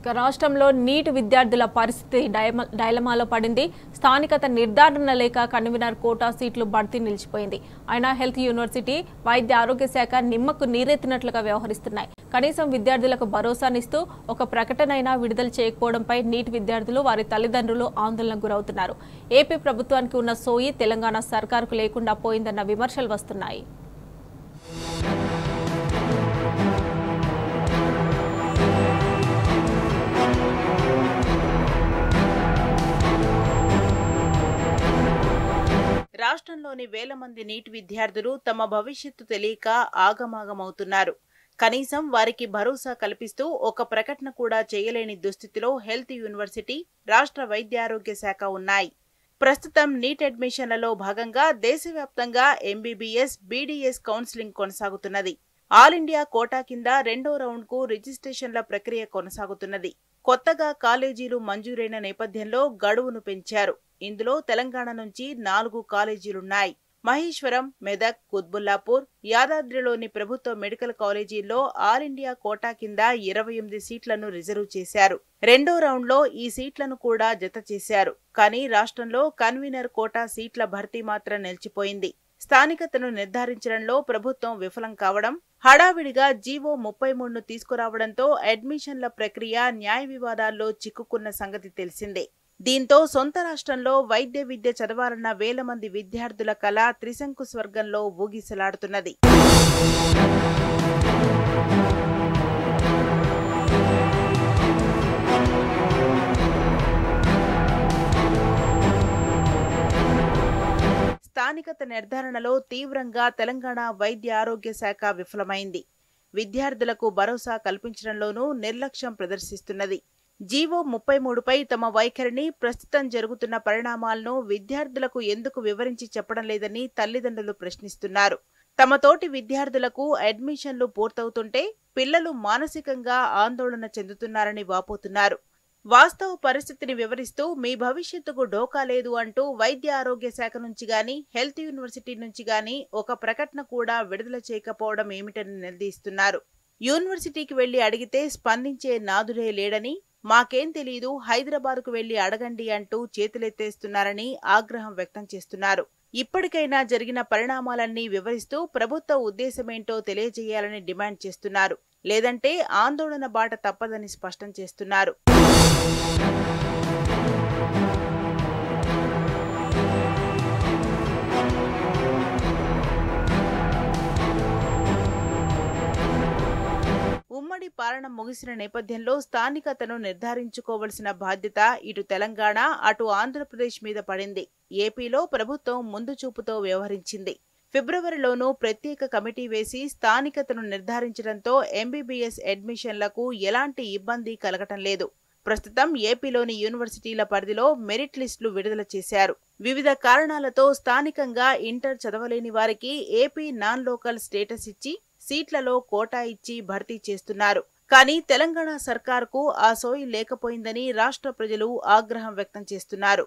రాష్ట్రంలో నీట్ విద్యార్థుల పరిస్థితి డైలమాలో పడింది. స్థానికత నిర్ధారణ లేక కన్వీనర్ కోటా సీట్లు భర్తీ నిలిచిపోయింది. అయినా హెల్త్ యూనివర్సిటీ, వైద్య ఆరోగ్య శాఖ నిమ్మకు నీరెత్తినట్లుగా వ్యవహరిస్తున్నాయి. కనీసం విద్యార్థులకు భరోసానిస్తూ ఒక ప్రకటనైనా విడుదల చేయకపోవడంపై నీట్ విద్యార్థులు, వారి తల్లిదండ్రులు ఆందోళనకు గురవుతున్నారు. ఏపీ ప్రభుత్వానికి ఉన్న సోయి తెలంగాణ సర్కారుకు లేకుండా పోయిందన్న విమర్శలు వస్తున్నాయి. రాష్ట్రంలోని వేల మంది నీట్ విద్యార్థులు తమ భవిష్యత్తు తెలియక ఆగమాగమవుతున్నారు. కనీసం వారికి భరోసా కల్పిస్తూ ఒక ప్రకటన కూడా చేయలేని దుస్థితిలో హెల్త్ యూనివర్సిటీ, రాష్ట్ర వైద్యారోగ్య శాఖ ఉన్నాయి. ప్రస్తుతం నీట్ అడ్మిషన్లలో భాగంగా దేశవ్యాప్తంగా ఎంబీబీఎస్, బీడీఎస్ కౌన్సిలింగ్ కొనసాగుతున్నది. ఆల్ ఇండియా కోటా కింద రెండో రౌండ్కు రిజిస్ట్రేషన్ల ప్రక్రియ కొనసాగుతున్నది. కొత్తగా కాలేజీలు మంజూరైన నేపథ్యంలో గడువును పెంచారు. ఇందులో తెలంగాణ నుంచి 4 కాలేజీలున్నాయి. మహేశ్వరం, మెదక్, కుత్బుల్లాపూర్, యాదాద్రిలోని ప్రభుత్వ మెడికల్ కాలేజీల్లో ఆల్ ఇండియా కోటా కింద 28 సీట్లను రిజర్వ్ చేశారు. రెండో రౌండ్లో ఈ సీట్లను కూడా జత చేశారు. కానీ రాష్ట్రంలో కన్వీనర్ కోటా సీట్ల భర్తీ మాత్రం నిలిచిపోయింది. స్థానికతను నిర్ధారించడంలో ప్రభుత్వం విఫలం కావడం, హడావిడిగా జీవో 33ను తీసుకురావడంతో అడ్మిషన్ల ప్రక్రియ న్యాయ వివాదాల్లో చిక్కుకున్న సంగతి తెలిసిందే. దీంతో సొంత రాష్ట్రంలో వైద్య విద్య చదవాలన్న వేల మంది విద్యార్థుల కళ త్రిశంకు స్వర్గంలో ఊగిసలాడుతున్నది. స్థానికత నిర్ధారణలో తీవ్రంగా తెలంగాణ వైద్య ఆరోగ్య శాఖ విఫలమైంది. విద్యార్థులకు భరోసా కల్పించడంలోనూ నిర్లక్ష్యం ప్రదర్శిస్తున్నది. జీవో 33పై తమ వైఖరిని, ప్రస్తుతం జరుగుతున్న పరిణామాలను విద్యార్థులకు ఎందుకు వివరించి చెప్పడం లేదని తల్లిదండ్రులు ప్రశ్నిస్తున్నారు. తమ తోటి విద్యార్థులకు అడ్మిషన్లు పూర్తవుతుంటే పిల్లలు మానసికంగా ఆందోళన చెందుతున్నారని వాపోతున్నారు. వాస్తవ పరిస్థితిని వివరిస్తూ మీ భవిష్యత్తుకు డోకా లేదు అంటూ వైద్య ఆరోగ్య శాఖ నుంచి గాని, హెల్త్ యూనివర్సిటీ నుంచి గాని ఒక ప్రకటన కూడా విడుదల చేయకపోవడం ఏమిటని నిలదీస్తున్నారు. యూనివర్సిటీకి వెళ్లి అడిగితే స్పందించే నాదుడే లేడని, మాకేం తెలీదు, హైదరాబాద్కు వెళ్లి అడగండి అంటూ చేతులెత్తేస్తున్నారని ఆగ్రహం వ్యక్తం చేస్తున్నారు. ఇప్పటికైనా జరిగిన పరిణామాలన్నీ వివరిస్తూ ప్రభుత్వ ఉద్దేశమేంటో తెలియజేయాలని డిమాండ్ చేస్తున్నారు. లేదంటే ఆందోళన బాట తప్పదని స్పష్టం చేస్తున్నారు. ఉమ్మడి పాలన ముగిసిన నేపథ్యంలో స్థానికతను నిర్ధారించుకోవలసిన బాధ్యత ఇటు తెలంగాణ, అటు ఆంధ్రప్రదేశ్ మీద పడింది. ఏపీలో ప్రభుత్వం ముందు చూపుతో వ్యవహరించింది. ఫిబ్రవరిలోనూ ప్రత్యేక కమిటీ వేసి స్థానికతను నిర్ధారించడంతో ఎంబీబీఎస్ అడ్మిషన్లకు ఎలాంటి ఇబ్బంది కలగటం లేదు. ప్రస్తుతం ఏపీలోని యూనివర్సిటీల పరిధిలో మెరిట్ లిస్టులు విడుదల చేశారు. వివిధ కారణాలతో స్థానికంగా ఇంటర్ చదవలేని వారికి ఏపీ నాన్ లోకల్ స్టేటస్ ఇచ్చి సీట్లలో కోటా ఇచ్చి భర్తీ చేస్తున్నారు. కానీ తెలంగాణ సర్కారుకు ఆ సోయి లేకపోయిందని రాష్ట్ర ప్రజలు ఆగ్రహం వ్యక్తం చేస్తున్నారు.